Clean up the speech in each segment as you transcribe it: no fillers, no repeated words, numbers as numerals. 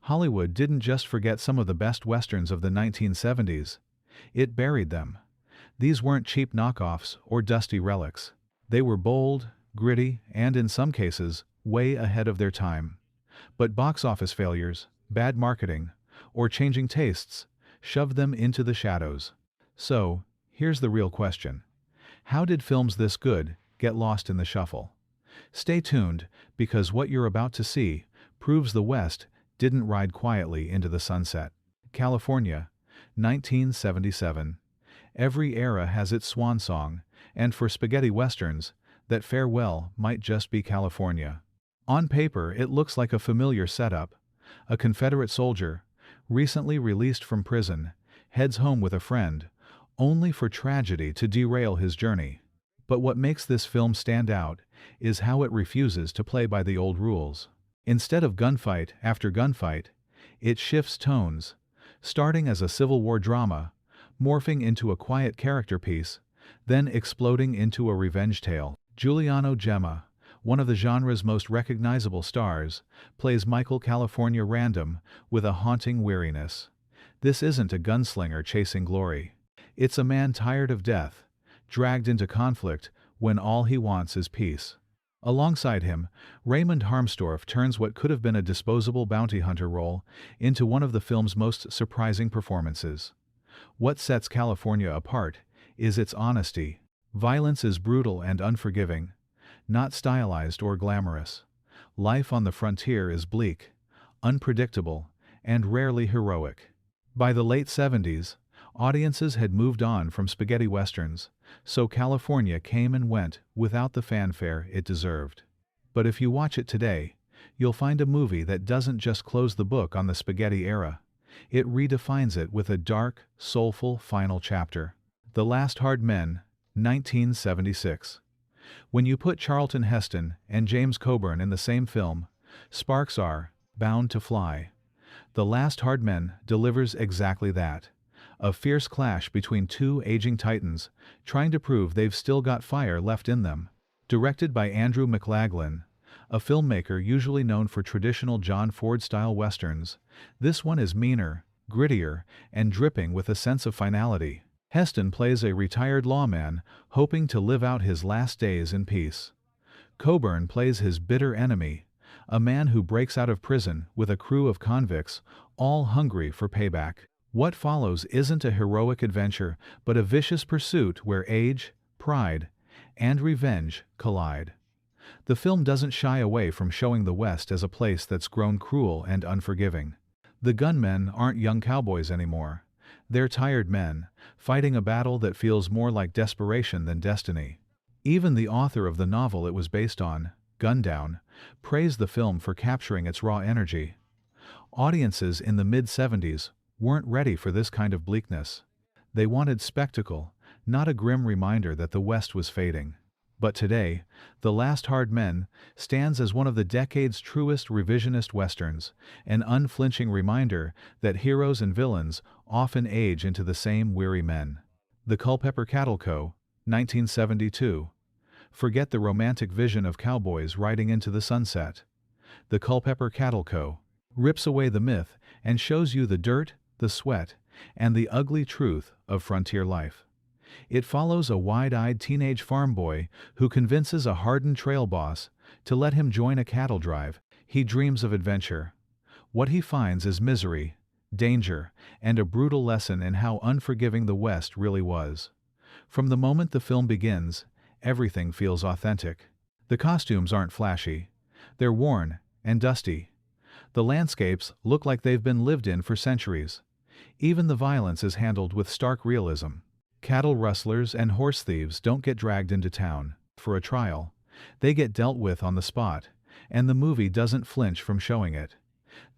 Hollywood didn't just forget some of the best westerns of the 1970s, it buried them. These weren't cheap knockoffs or dusty relics. They were bold, gritty, and in some cases, way ahead of their time. But box office failures, bad marketing, or changing tastes shoved them into the shadows. So, here's the real question. How did films this good get lost in the shuffle? Stay tuned, because what you're about to see proves the West didn't ride quietly into the sunset. California, 1977. Every era has its swan song, and for spaghetti westerns, that farewell might just be California. On paper, it looks like a familiar setup. A Confederate soldier, recently released from prison, heads home with a friend, only for tragedy to derail his journey. But what makes this film stand out is how it refuses to play by the old rules. Instead of gunfight after gunfight, it shifts tones, starting as a Civil War drama, morphing into a quiet character piece, then exploding into a revenge tale. Giuliano Gemma, one of the genre's most recognizable stars, plays Michael California Random with a haunting weariness. This isn't a gunslinger chasing glory. It's a man tired of death, dragged into conflict when all he wants is peace. Alongside him, Raymond Harmstorff turns what could have been a disposable bounty hunter role into one of the film's most surprising performances. What sets California apart is its honesty. Violence is brutal and unforgiving, not stylized or glamorous. Life on the frontier is bleak, unpredictable, and rarely heroic. By the late 70s, audiences had moved on from spaghetti westerns, so California came and went without the fanfare it deserved. But if you watch it today, you'll find a movie that doesn't just close the book on the spaghetti era. It redefines it with a dark, soulful final chapter. The Last Hard Men, 1976. When you put Charlton Heston and James Coburn in the same film, sparks are bound to fly. The Last Hard Men delivers exactly that. A fierce clash between two aging titans, trying to prove they've still got fire left in them. Directed by Andrew McLaglen, a filmmaker usually known for traditional John Ford-style westerns, this one is meaner, grittier, and dripping with a sense of finality. Heston plays a retired lawman hoping to live out his last days in peace. Coburn plays his bitter enemy, a man who breaks out of prison with a crew of convicts, all hungry for payback. What follows isn't a heroic adventure, but a vicious pursuit where age, pride, and revenge collide. The film doesn't shy away from showing the West as a place that's grown cruel and unforgiving. The gunmen aren't young cowboys anymore. They're tired men, fighting a battle that feels more like desperation than destiny. Even the author of the novel it was based on, Gundown, praised the film for capturing its raw energy. Audiences in the mid-70s weren't ready for this kind of bleakness. They wanted spectacle, not a grim reminder that the West was fading. But today, The Last Hard Men stands as one of the decade's truest revisionist westerns, an unflinching reminder that heroes and villains often age into the same weary men. The Culpeper Cattle Co., 1972. Forget the romantic vision of cowboys riding into the sunset. The Culpeper Cattle Co. rips away the myth and shows you the dirt, the sweat, and the ugly truth of frontier life. It follows a wide-eyed teenage farm boy who convinces a hardened trail boss to let him join a cattle drive. He dreams of adventure. What he finds is misery, danger, and a brutal lesson in how unforgiving the West really was. From the moment the film begins, everything feels authentic. The costumes aren't flashy. They're worn and dusty. The landscapes look like they've been lived in for centuries. Even the violence is handled with stark realism. Cattle rustlers and horse thieves don't get dragged into town for a trial. They get dealt with on the spot, and the movie doesn't flinch from showing it.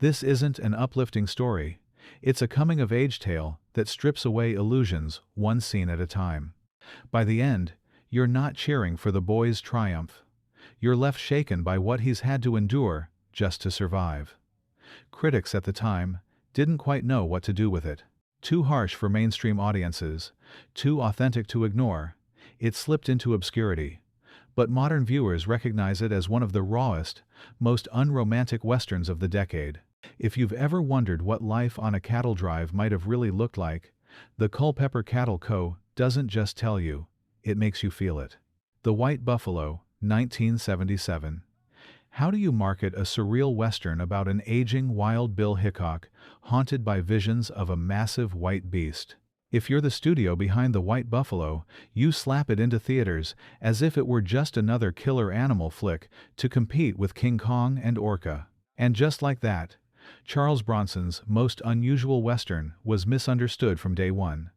This isn't an uplifting story. It's a coming-of-age tale that strips away illusions one scene at a time. By the end, you're not cheering for the boy's triumph. You're left shaken by what he's had to endure just to survive. Critics at the time didn't quite know what to do with it. Too harsh for mainstream audiences, too authentic to ignore, it slipped into obscurity. But modern viewers recognize it as one of the rawest, most unromantic westerns of the decade. If you've ever wondered what life on a cattle drive might have really looked like, the Culpeper Cattle Co. doesn't just tell you, it makes you feel it. The White Buffalo, 1977. How do you market a surreal Western about an aging Wild Bill Hickok, haunted by visions of a massive white beast? If you're the studio behind The White Buffalo, you slap it into theaters as if it were just another killer animal flick to compete with King Kong and Orca. And just like that, Charles Bronson's most unusual Western was misunderstood from day one.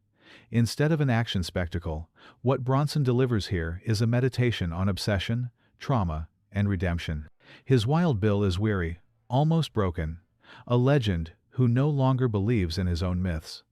Instead of an action spectacle, what Bronson delivers here is a meditation on obsession, trauma, and redemption. His Wild Bill is weary, almost broken, a legend who no longer believes in his own myths.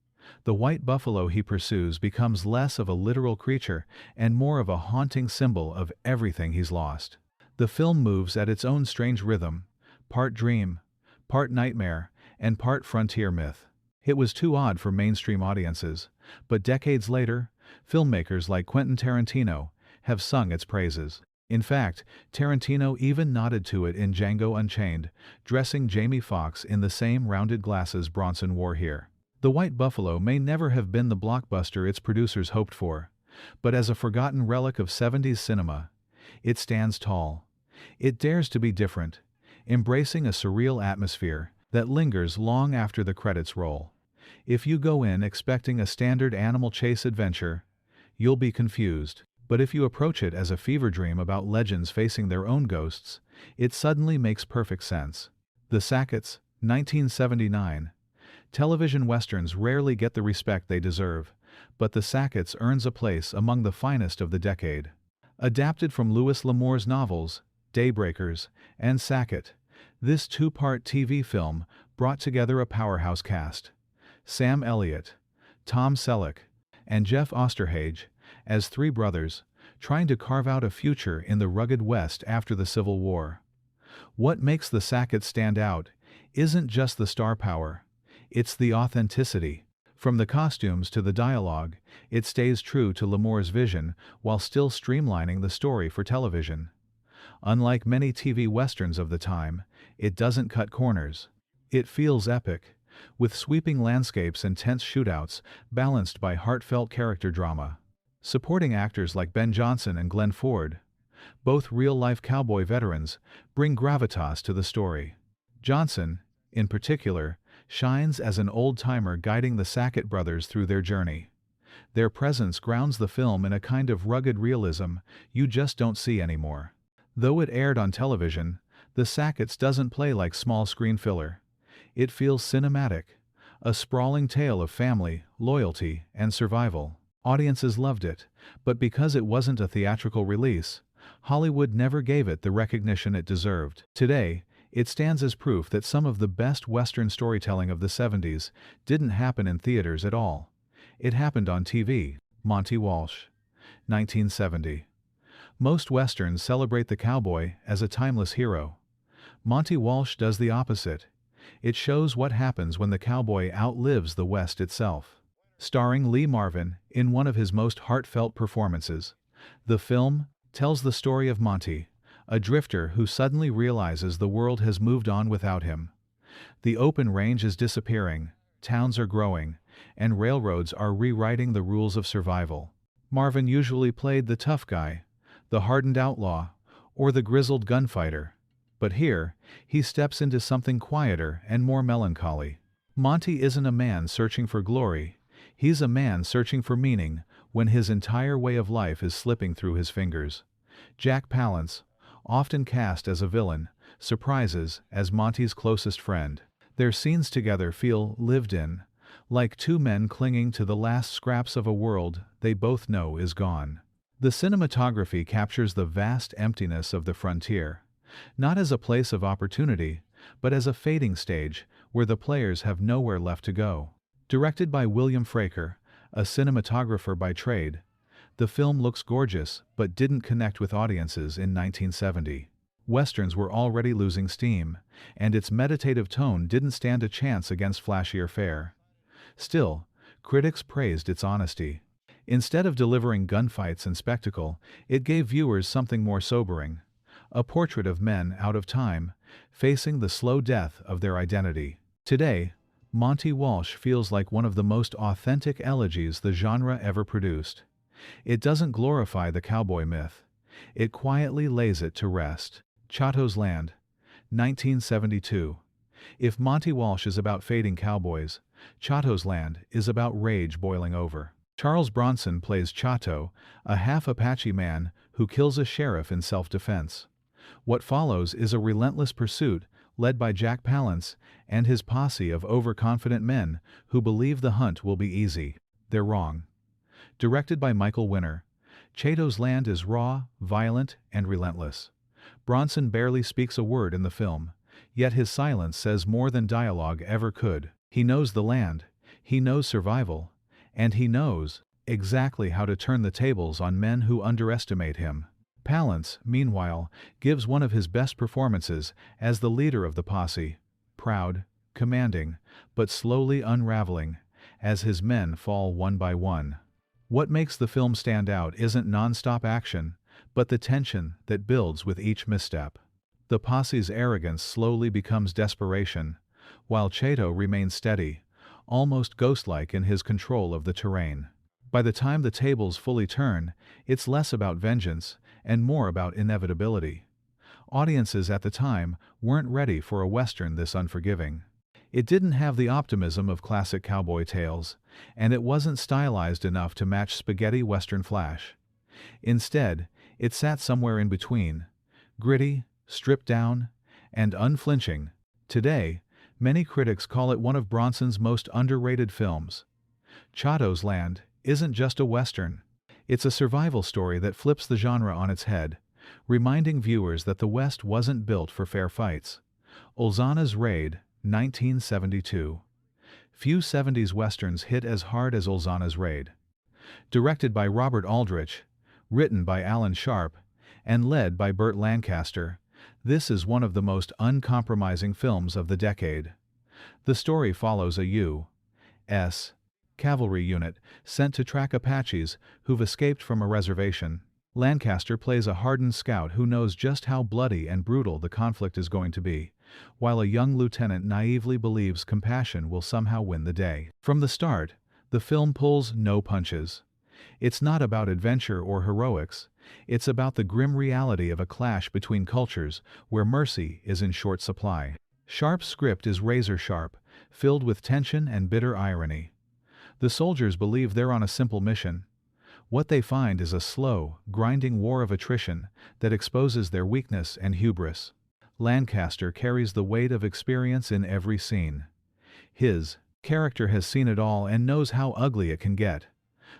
The white buffalo he pursues becomes less of a literal creature and more of a haunting symbol of everything he's lost. The film moves at its own strange rhythm, part dream, part nightmare, and part frontier myth. It was too odd for mainstream audiences, but decades later, filmmakers like Quentin Tarantino have sung its praises. In fact, Tarantino even nodded to it in Django Unchained, dressing Jamie Foxx in the same rounded glasses Bronson wore here. The White Buffalo may never have been the blockbuster its producers hoped for, but as a forgotten relic of 70s cinema, it stands tall. It dares to be different, embracing a surreal atmosphere that lingers long after the credits roll. If you go in expecting a standard animal chase adventure, you'll be confused. But if you approach it as a fever dream about legends facing their own ghosts, it suddenly makes perfect sense. The Sacketts, 1979. Television westerns rarely get the respect they deserve, but The Sacketts earns a place among the finest of the decade. Adapted from Louis L'Amour's novels, Daybreakers, and Sackett, this two-part TV film brought together a powerhouse cast. Sam Elliott, Tom Selleck, and Jeff Osterhage, as three brothers, trying to carve out a future in the rugged West after the Civil War. What makes the Sacketts stand out isn't just the star power, it's the authenticity. From the costumes to the dialogue, it stays true to L'Amour's vision while still streamlining the story for television. Unlike many TV westerns of the time, it doesn't cut corners. It feels epic, with sweeping landscapes and tense shootouts balanced by heartfelt character drama. Supporting actors like Ben Johnson and Glenn Ford, both real-life cowboy veterans, bring gravitas to the story. Johnson, in particular, shines as an old-timer guiding the Sackett brothers through their journey. Their presence grounds the film in a kind of rugged realism you just don't see anymore. Though it aired on television, The Sacketts doesn't play like small-screen filler. It feels cinematic, a sprawling tale of family, loyalty, and survival. Audiences loved it, but because it wasn't a theatrical release, Hollywood never gave it the recognition it deserved. Today, it stands as proof that some of the best Western storytelling of the 70s didn't happen in theaters at all. It happened on TV. Monty Walsh, 1970. Most Westerns celebrate the cowboy as a timeless hero. Monty Walsh does the opposite. It shows what happens when the cowboy outlives the West itself. Starring Lee Marvin in one of his most heartfelt performances, the film tells the story of Monty, a drifter who suddenly realizes the world has moved on without him. The open range is disappearing, towns are growing, and railroads are rewriting the rules of survival. Marvin usually played the tough guy, the hardened outlaw, or the grizzled gunfighter. But here, he steps into something quieter and more melancholy. Monty isn't a man searching for glory. He's a man searching for meaning when his entire way of life is slipping through his fingers. Jack Palance, often cast as a villain, surprises as Monty's closest friend. Their scenes together feel lived in, like two men clinging to the last scraps of a world they both know is gone. The cinematography captures the vast emptiness of the frontier, not as a place of opportunity, but as a fading stage where the players have nowhere left to go. Directed by William Fraker, a cinematographer by trade, the film looks gorgeous but didn't connect with audiences in 1970. Westerns were already losing steam, and its meditative tone didn't stand a chance against flashier fare. Still, critics praised its honesty. Instead of delivering gunfights and spectacle, it gave viewers something more sobering, a portrait of men out of time, facing the slow death of their identity. Today, Monty Walsh feels like one of the most authentic elegies the genre ever produced. It doesn't glorify the cowboy myth. It quietly lays it to rest. Chato's Land, 1972. If Monty Walsh is about fading cowboys, Chato's Land is about rage boiling over. Charles Bronson plays Chato, a half-Apache man who kills a sheriff in self-defense. What follows is a relentless pursuit led by Jack Palance and his posse of overconfident men who believe the hunt will be easy. They're wrong. Directed by Michael Winner, Chato's Land is raw, violent, and relentless. Bronson barely speaks a word in the film, yet his silence says more than dialogue ever could. He knows the land, he knows survival, and he knows exactly how to turn the tables on men who underestimate him. Palance, meanwhile, gives one of his best performances as the leader of the posse, proud, commanding, but slowly unraveling, as his men fall one by one. What makes the film stand out isn't non-stop action, but the tension that builds with each misstep. The posse's arrogance slowly becomes desperation, while Chato remains steady, almost ghost-like in his control of the terrain. By the time the tables fully turn, it's less about vengeance and more about inevitability. Audiences at the time weren't ready for a Western this unforgiving. It didn't have the optimism of classic cowboy tales, and it wasn't stylized enough to match spaghetti Western flash. Instead, it sat somewhere in between, gritty, stripped down, and unflinching. Today, many critics call it one of Bronson's most underrated films. Chato's Land isn't just a Western. It's a survival story that flips the genre on its head, reminding viewers that the West wasn't built for fair fights. Ulzana's Raid, 1972. Few 70s Westerns hit as hard as Ulzana's Raid. Directed by Robert Aldrich, written by Alan Sharp, and led by Burt Lancaster, this is one of the most uncompromising films of the decade. The story follows a U.S. cavalry unit sent to track Apaches who've escaped from a reservation. Lancaster plays a hardened scout who knows just how bloody and brutal the conflict is going to be, while a young lieutenant naively believes compassion will somehow win the day. From the start, the film pulls no punches. It's not about adventure or heroics, it's about the grim reality of a clash between cultures where mercy is in short supply. Sharp's script is razor-sharp, filled with tension and bitter irony. The soldiers believe they're on a simple mission. What they find is a slow, grinding war of attrition that exposes their weakness and hubris. Lancaster carries the weight of experience in every scene. His character has seen it all and knows how ugly it can get.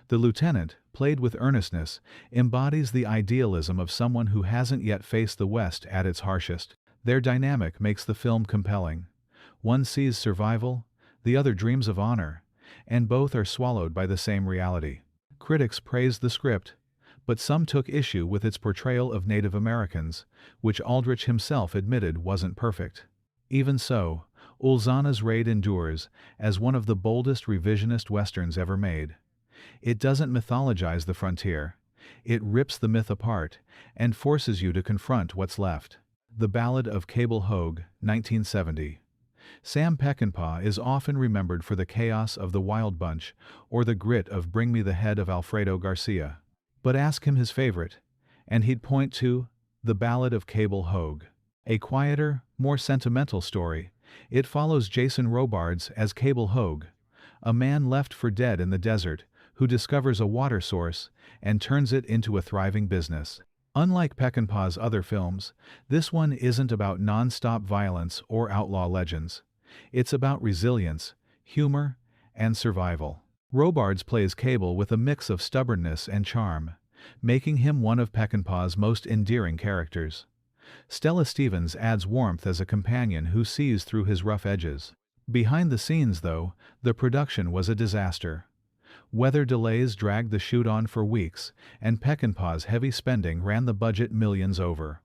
The lieutenant, played with earnestness, embodies the idealism of someone who hasn't yet faced the West at its harshest. Their dynamic makes the film compelling. One sees survival, the other dreams of honor, and both are swallowed by the same reality. Critics praised the script, but some took issue with its portrayal of Native Americans, which Aldrich himself admitted wasn't perfect. Even so, Ulzana's Raid endures as one of the boldest revisionist westerns ever made. It doesn't mythologize the frontier. It rips the myth apart and forces you to confront what's left. The Ballad of Cable Hogue, 1970. Sam Peckinpah is often remembered for the chaos of The Wild Bunch or the grit of Bring Me the Head of Alfredo Garcia. But ask him his favorite, and he'd point to The Ballad of Cable Hogue. A quieter, more sentimental story, it follows Jason Robards as Cable Hogue, a man left for dead in the desert who discovers a water source and turns it into a thriving business. Unlike Peckinpah's other films, this one isn't about non-stop violence or outlaw legends. It's about resilience, humor, and survival. Robards plays Cable with a mix of stubbornness and charm, making him one of Peckinpah's most endearing characters. Stella Stevens adds warmth as a companion who sees through his rough edges. Behind the scenes, though, the production was a disaster. Weather delays dragged the shoot on for weeks, and Peckinpah's heavy spending ran the budget millions over.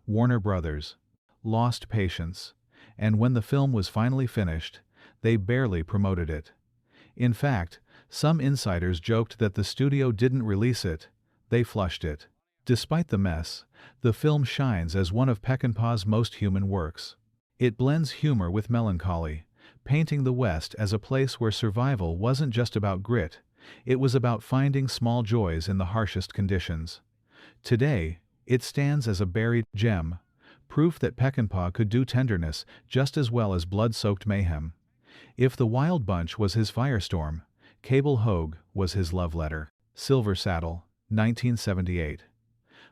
Warner Brothers lost patience, and when the film was finally finished, they barely promoted it. In fact, some insiders joked that the studio didn't release it, they flushed it. Despite the mess, the film shines as one of Peckinpah's most human works. It blends humor with melancholy, painting the West as a place where survival wasn't just about grit, it was about finding small joys in the harshest conditions. Today, it stands as a buried gem, proof that Peckinpah could do tenderness just as well as blood-soaked mayhem. If The Wild Bunch was his firestorm, Cable Hogue was his love letter. Silver Saddle, 1978.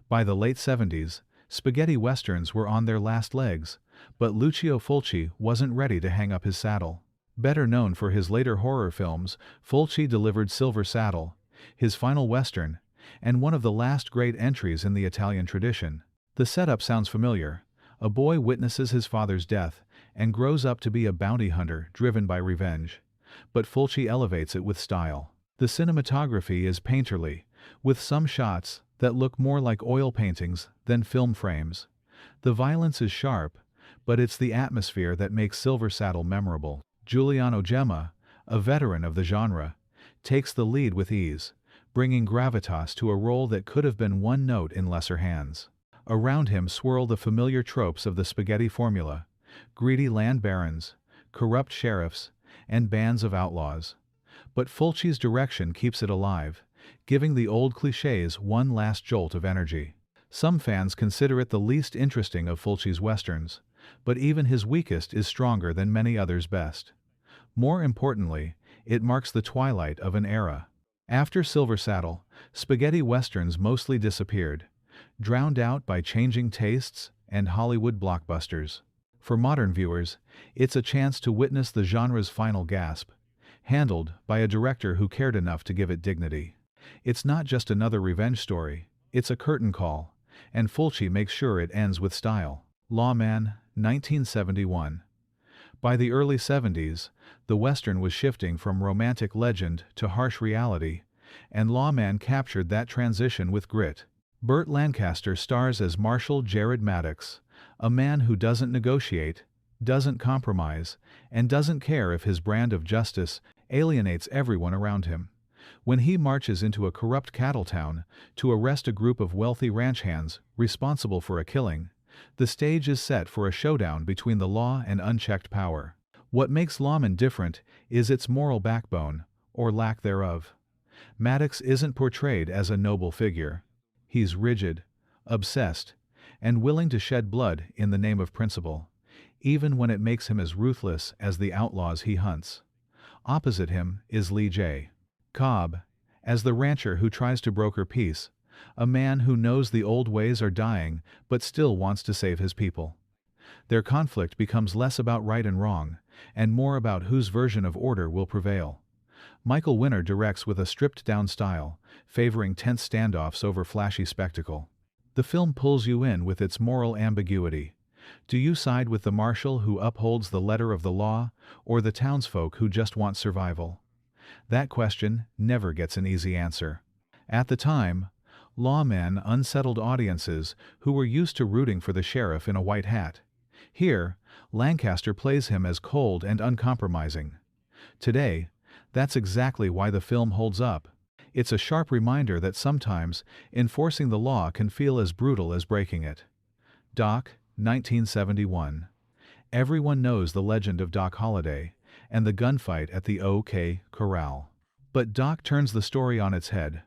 By the late 70s, spaghetti westerns were on their last legs, but Lucio Fulci wasn't ready to hang up his saddle. Better known for his later horror films, Fulci delivered Silver Saddle, his final western, and one of the last great entries in the Italian tradition. The setup sounds familiar. A boy witnesses his father's death and grows up to be a bounty hunter driven by revenge. But Fulci elevates it with style. The cinematography is painterly, with some shots that look more like oil paintings than film frames. The violence is sharp, but it's the atmosphere that makes Silver Saddle memorable. Giuliano Gemma, a veteran of the genre, takes the lead with ease, bringing gravitas to a role that could have been one note in lesser hands. Around him swirl the familiar tropes of the spaghetti formula: greedy land barons, corrupt sheriffs, and bands of outlaws. But Fulci's direction keeps it alive, giving the old clichés one last jolt of energy. Some fans consider it the least interesting of Fulci's westerns, but even his weakest is stronger than many others' best. More importantly, it marks the twilight of an era. After Silver Saddle, spaghetti westerns mostly disappeared, drowned out by changing tastes and Hollywood blockbusters. For modern viewers, it's a chance to witness the genre's final gasp, handled by a director who cared enough to give it dignity. It's not just another revenge story, it's a curtain call, and Fulci makes sure it ends with style. Lawman, 1971. By the early 70s, the Western was shifting from romantic legend to harsh reality, and Lawman captured that transition with grit. Burt Lancaster stars as Marshal Jared Maddox, a man who doesn't negotiate, doesn't compromise, and doesn't care if his brand of justice alienates everyone around him. When he marches into a corrupt cattle town to arrest a group of wealthy ranch hands responsible for a killing, the stage is set for a showdown between the law and unchecked power. What makes Lawman different is its moral backbone, or lack thereof. Maddox isn't portrayed as a noble figure. He's rigid, obsessed, and willing to shed blood in the name of principle, even when it makes him as ruthless as the outlaws he hunts. Opposite him is Lee J. Cobb, as the rancher who tries to broker peace, a man who knows the old ways are dying but still wants to save his people. Their conflict becomes less about right and wrong, and more about whose version of order will prevail. Michael Winner directs with a stripped-down style, favoring tense standoffs over flashy spectacle. The film pulls you in with its moral ambiguity. Do you side with the marshal who upholds the letter of the law, or the townsfolk who just want survival? That question never gets an easy answer. At the time, Lawman unsettled audiences who were used to rooting for the sheriff in a white hat. Here, Lancaster plays him as cold and uncompromising. Today, that's exactly why the film holds up. It's a sharp reminder that sometimes enforcing the law can feel as brutal as breaking it. Doc, 1971. Everyone knows the legend of Doc Holliday and the gunfight at the OK Corral. But Doc turns the story on its head,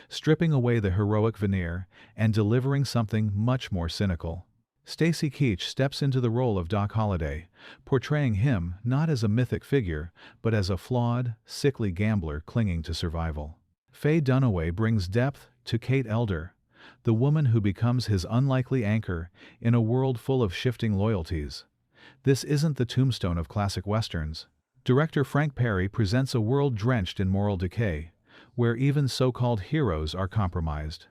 stripping away the heroic veneer and delivering something much more cynical. Stacy Keach steps into the role of Doc Holliday, portraying him not as a mythic figure, but as a flawed, sickly gambler clinging to survival. Faye Dunaway brings depth to Kate Elder, the woman who becomes his unlikely anchor in a world full of shifting loyalties. This isn't the tombstone of classic westerns. Director Frank Perry presents a world drenched in moral decay, where even so-called heroes are compromised.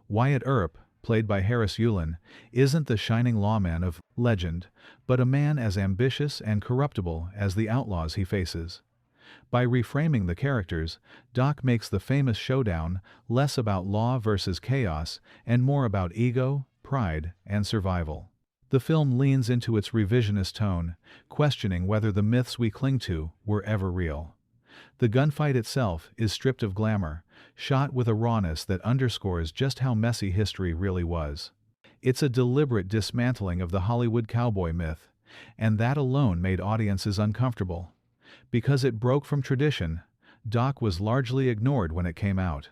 Wyatt Earp, played by Harris Yulin, isn't the shining lawman of legend, but a man as ambitious and corruptible as the outlaws he faces. By reframing the characters, Doc makes the famous showdown less about law versus chaos and more about ego, pride, and survival. The film leans into its revisionist tone, questioning whether the myths we cling to were ever real. The gunfight itself is stripped of glamour, shot with a rawness that underscores just how messy history really was. It's a deliberate dismantling of the Hollywood cowboy myth, and that alone made audiences uncomfortable. Because it broke from tradition, Doc was largely ignored when it came out.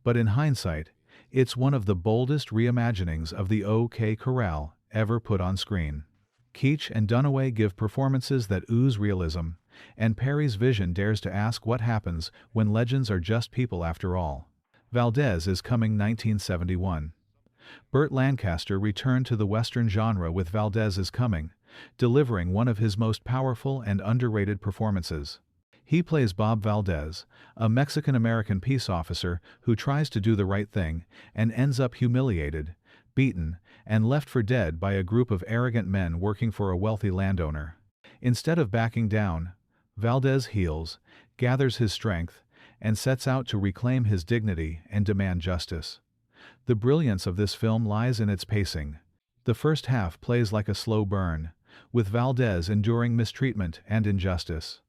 But in hindsight, it's one of the boldest reimaginings of the OK Corral ever put on screen. Keach and Dunaway give performances that ooze realism, and Perry's vision dares to ask what happens when legends are just people after all. Valdez is coming 1971. Burt Lancaster returned to the Western genre with Valdez is Coming, delivering one of his most powerful and underrated performances. He plays Bob Valdez, a Mexican-American peace officer who tries to do the right thing and ends up humiliated, beaten, and left for dead by a group of arrogant men working for a wealthy landowner. Instead of backing down, Valdez heals, gathers his strength, and sets out to reclaim his dignity and demand justice. The brilliance of this film lies in its pacing. The first half plays like a slow burn, with Valdez enduring mistreatment and injustice.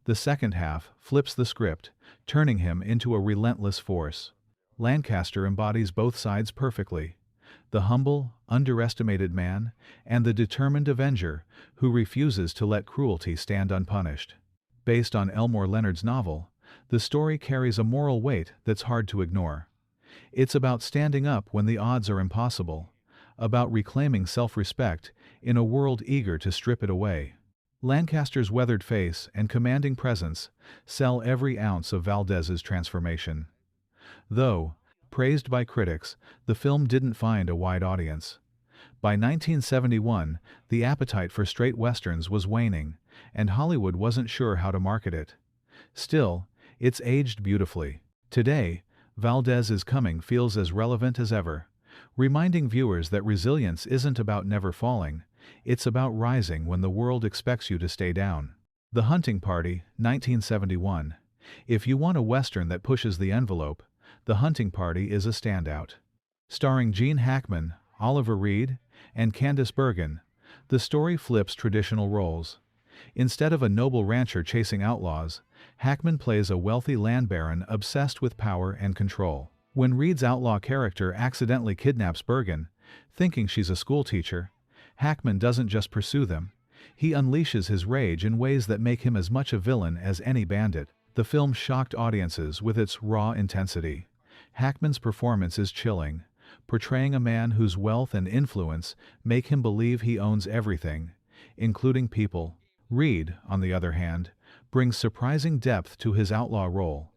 The second half flips the script, turning him into a relentless force. Lancaster embodies both sides perfectly: the humble, underestimated man, and the determined avenger who refuses to let cruelty stand unpunished. Based on Elmore Leonard's novel, the story carries a moral weight that's hard to ignore. It's about standing up when the odds are impossible, about reclaiming self-respect in a world eager to strip it away. Lancaster's weathered face and commanding presence sell every ounce of Valdez's transformation. Though praised by critics, the film didn't find a wide audience. By 1971, the appetite for straight westerns was waning, and Hollywood wasn't sure how to market it. Still, it's aged beautifully. Today, Valdez is Coming feels as relevant as ever, reminding viewers that resilience isn't about never falling, it's about rising when the world expects you to stay down. The Hunting Party, 1971. If you want a western that pushes the envelope, The Hunting Party is a standout. Starring Gene Hackman, Oliver Reed, and Candice Bergen, the story flips traditional roles. Instead of a noble rancher chasing outlaws, Hackman plays a wealthy land baron obsessed with power and control. When Reed's outlaw character accidentally kidnaps Bergen, thinking she's a schoolteacher, Hackman doesn't just pursue them. He unleashes his rage in ways that make him as much a villain as any bandit. The film shocked audiences with its raw intensity. Hackman's performance is chilling, portraying a man whose wealth and influence make him believe he owns everything, including people. Reed, on the other hand, brings surprising depth to his outlaw role.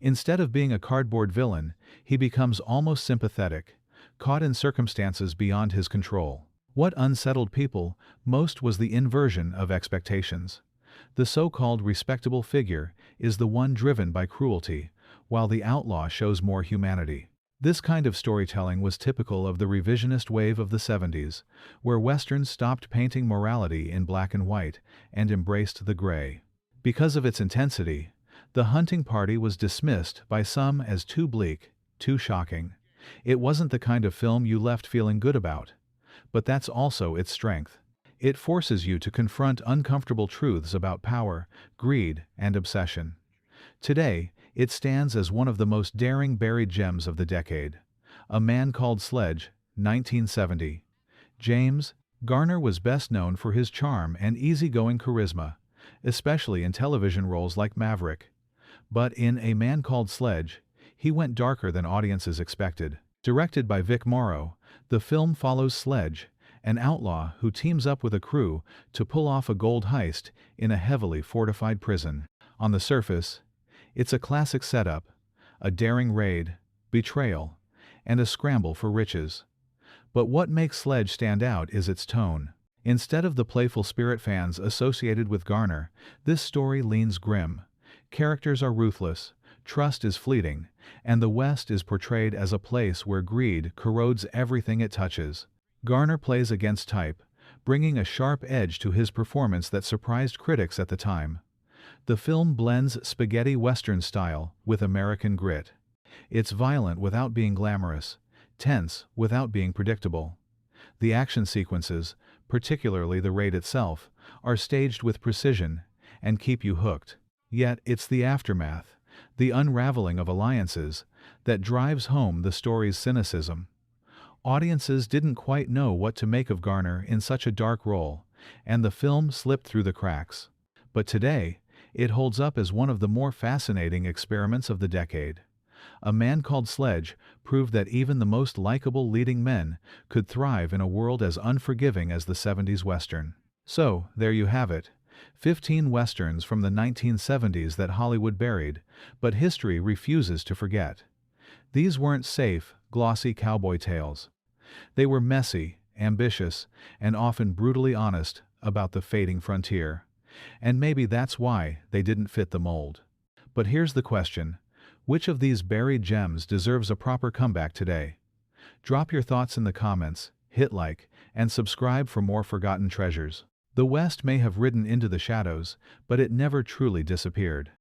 Instead of being a cardboard villain, he becomes almost sympathetic, caught in circumstances beyond his control. What unsettled people most was the inversion of expectations. The so-called respectable figure is the one driven by cruelty, while the outlaw shows more humanity. This kind of storytelling was typical of the revisionist wave of the 70s, where westerns stopped painting morality in black and white and embraced the gray. Because of its intensity, The Hunting Party was dismissed by some as too bleak, too shocking. It wasn't the kind of film you left feeling good about. But that's also its strength. It forces you to confront uncomfortable truths about power, greed, and obsession. Today, it stands as one of the most daring buried gems of the decade. A Man Called Sledge, 1970. James Garner was best known for his charm and easygoing charisma, especially in television roles like Maverick. But in A Man Called Sledge, he went darker than audiences expected. Directed by Vic Morrow, the film follows Sledge, an outlaw who teams up with a crew to pull off a gold heist in a heavily fortified prison. On the surface, it's a classic setup: a daring raid, betrayal, and a scramble for riches. But what makes Sledge stand out is its tone. Instead of the playful spirit fans associated with Garner, this story leans grim. Characters are ruthless, trust is fleeting, and the West is portrayed as a place where greed corrodes everything it touches. Garner plays against type, bringing a sharp edge to his performance that surprised critics at the time. The film blends spaghetti western style with American grit. It's violent without being glamorous, tense without being predictable. The action sequences, particularly the raid itself, are staged with precision and keep you hooked. Yet it's the aftermath, the unraveling of alliances, that drives home the story's cynicism. Audiences didn't quite know what to make of Garner in such a dark role, and the film slipped through the cracks. But today, it holds up as one of the more fascinating experiments of the decade. A Man Called Sledge proved that even the most likable leading men could thrive in a world as unforgiving as the 70s Western. So, there you have it. 15 Westerns from the 1970s that Hollywood buried, but history refuses to forget. These weren't safe, glossy cowboy tales. They were messy, ambitious, and often brutally honest about the fading frontier. And maybe that's why they didn't fit the mold. But here's the question. Which of these buried gems deserves a proper comeback today? Drop your thoughts in the comments, hit like, and subscribe for more forgotten treasures. The West may have ridden into the shadows, but it never truly disappeared.